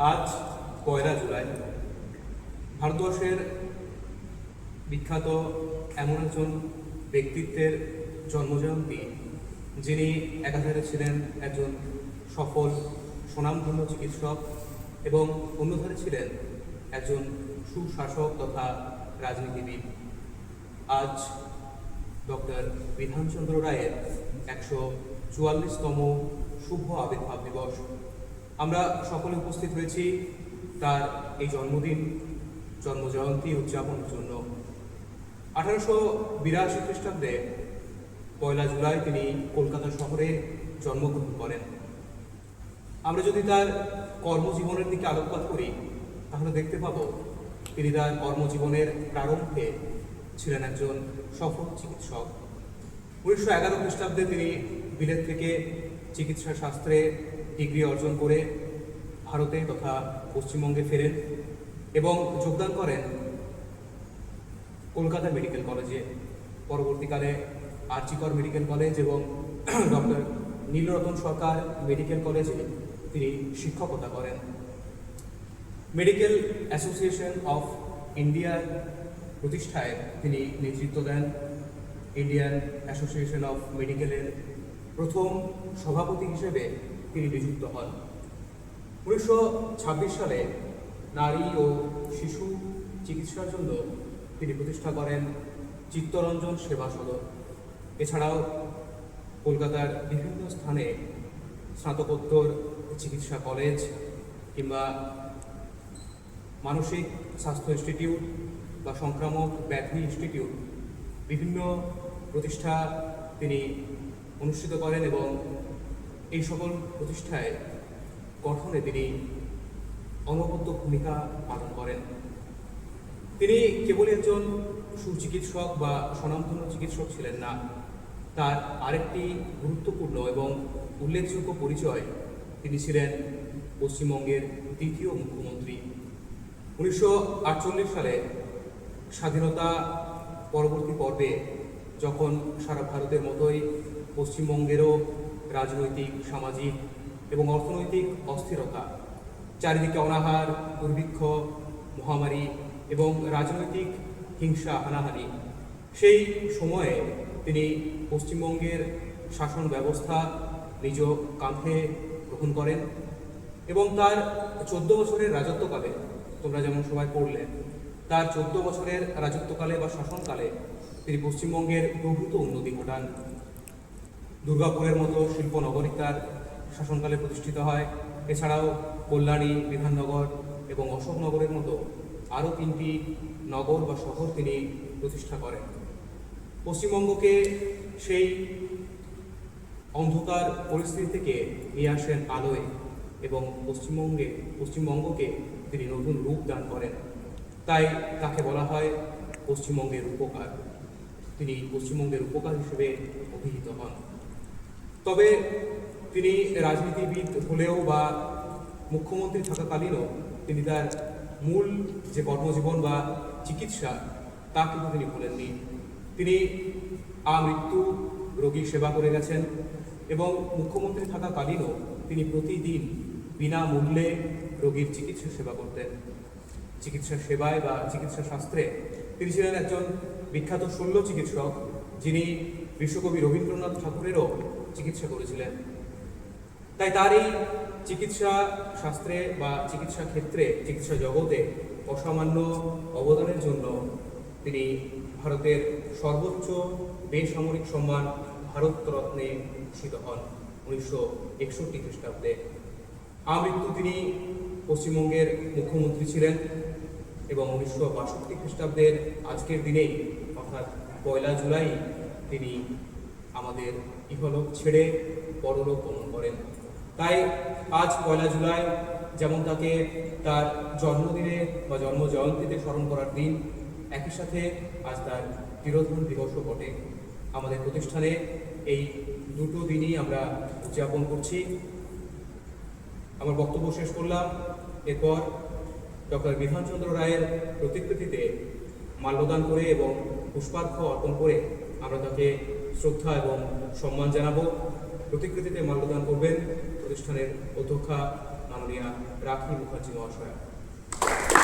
আজ ১ জুলাই ভারতবর্ষের বিখ্যাত এমন একজন ব্যক্তিত্বের জন্মজয়ন্তী, যিনি একাধারে ছিলেন একজন সফল স্বনামধন্য চিকিৎসক এবং অন্যধারে ছিলেন একজন সুশাসক তথা রাজনীতিবিদ। আজ ডক্টর বিধানচন্দ্র রায়ের ১৪৪তম শুভ আবির্ভাব দিবস। আমরা সকলে উপস্থিত হয়েছি তার এই জন্মজয়ন্তী উদযাপনের জন্য। 1882 খ্রিস্টাব্দে ১ জুলাই তিনি কলকাতা শহরে জন্মগ্রহণ করেন। আমরা যদি তার কর্মজীবনের দিকে আলোকপাত করি তাহলে দেখতে পাব তিনি তার কর্মজীবনের প্রারম্ভে ছিলেন একজন সফল চিকিৎসক। 1911 খ্রিস্টাব্দে তিনি বিলেত থেকে চিকিৎসা শাস্ত্রে ডিগ্রি অর্জন করে ভারতে তথা পশ্চিমবঙ্গে ফেরেন এবং যোগদান করেন কলকাতা মেডিকেল কলেজে। পরবর্তীকালে আরজিকর মেডিকেল কলেজ এবং ডক্টর নীলরতন সরকার মেডিকেল কলেজে তিনি শিক্ষকতা করেন। মেডিকেল অ্যাসোসিয়েশন অফ ইন্ডিয়ার প্রতিষ্ঠায় তিনি নেতৃত্ব দেন। ইন্ডিয়ান অ্যাসোসিয়েশন অফ মেডিকেলের প্রথম সভাপতি হিসেবে তিনি নিযুক্ত হন। 1926 সালে নারী ও শিশু চিকিৎসার জন্য তিনি প্রতিষ্ঠা করেন চিত্তরঞ্জন সেবা সদন। এছাড়াও কলকাতার বিভিন্ন স্থানে স্নাতকোত্তর চিকিৎসা কলেজ কিংবা মানসিক স্বাস্থ্য ইনস্টিটিউট বা সংক্রামক ব্যাধি ইনস্টিটিউট বিভিন্ন প্রতিষ্ঠা তিনি অনুষ্ঠিত করেন এবং এই সকল প্রতিষ্ঠায় গঠনে তিনি অনবদ্য ভূমিকা পালন করেন। তিনি কেবল একজন সুচিকিৎসক বা স্বনামধন্য চিকিৎসক ছিলেন না, তার আরেকটি গুরুত্বপূর্ণ এবং উল্লেখযোগ্য পরিচয়, তিনি ছিলেন পশ্চিমবঙ্গের দ্বিতীয় মুখ্যমন্ত্রী। 1948 সালে স্বাধীনতা পরবর্তী পর্বে যখন সারা ভারতের মতোই পশ্চিমবঙ্গেরও রাজনৈতিক, সামাজিক এবং অর্থনৈতিক অস্থিরতা, চারিদিকে অনাহার, দুর্ভিক্ষ, মহামারী এবং রাজনৈতিক হিংসা, হানাহানি, সেই সময়ে তিনি পশ্চিমবঙ্গের শাসন ব্যবস্থা নিজ কাঁধে গ্রহণ করেন এবং তার 14 বছরের রাজত্বকালে, তোমরা যেমন সবাই পড়লে, তার 14 বছরের রাজত্বকালে বা শাসনকালে তিনি পশ্চিমবঙ্গের প্রভূত উন্নতি ঘটান। দুর্গাপুরের মতো শিল্প নগরী তার শাসনকালে প্রতিষ্ঠিত হয়। এছাড়াও কল্যাণী, বিধাননগর এবং অশোকনগরের মতো আরও 3টি নগর বা শহর তিনি প্রতিষ্ঠা করেন। পশ্চিমবঙ্গকে সেই অন্ধকার পরিস্থিতি থেকে নিয়ে আসেন আলোয় এবং পশ্চিমবঙ্গকে তিনি নতুন রূপ দান করেন। তাই তাকে বলা হয় পশ্চিমবঙ্গের উপকার। তিনি পশ্চিমবঙ্গের উপকার হিসেবে অভিহিত হন। তবে তিনি রাজনীতিবিদ হলেও বা মুখ্যমন্ত্রী থাকাকালীনও তিনি তার মূল যে কর্মজীবন বা চিকিৎসা তা কিন্তু তিনি ভুলেননি। তিনি আমৃত্যু রোগী সেবা করে গেছেন এবং মুখ্যমন্ত্রী থাকাকালীনও তিনি প্রতিদিন বিনামূল্যে রোগীর চিকিৎসা সেবা করতেন। চিকিৎসা সেবায় বা চিকিৎসা শাস্ত্রে তিনি ছিলেন একজন বিখ্যাত শল্য চিকিৎসক, যিনি বিশ্বকবি রবীন্দ্রনাথ ঠাকুরেরও চিকিৎসা করেছিলেন। তাই তার এই চিকিৎসা শাস্ত্রে বা চিকিৎসা ক্ষেত্রে, চিকিৎসা জগতে অসামান্য অবদানের জন্য তিনি ভারতের সর্বোচ্চ বেসামরিক সম্মান ভারতরত্নে ভূষিত হন 1961 খ্রিস্টাব্দে। আমৃত্যু তিনি পশ্চিমবঙ্গের মুখ্যমন্ত্রী ছিলেন এবং 1962 খ্রিস্টাব্দের আজকের দিনেই অর্থাৎ 1 জুলাই তিনি আমাদের ইহলোক ছেড়ে পরলোক গমন করেন। তাই আজ 1 জুলাই যেমন তাকে তার জন্মদিনে বা জন্মজয়ন্তীতে স্মরণ করার দিন, একই সাথে আজ তার তিরোধান দিবসও বটে। আমাদের প্রতিষ্ঠানে এই দুটো দিনই আমরা উদযাপন করছি। আমার বক্তব্য শেষ করলাম। এরপর ডক্টর বিধানচন্দ্র রায়ের প্রতিকৃতিতে মাল্যদান করে এবং পুষ্পার্ঘ্য অর্পণ করে আমরা তাকে শ্রদ্ধা এবং সম্মান জানাবো। প্রতিকৃতিতে মাল্যদান করবেন প্রতিষ্ঠানের অধ্যক্ষা মাননীয়া রাখি মুখার্জি মহাশয়া।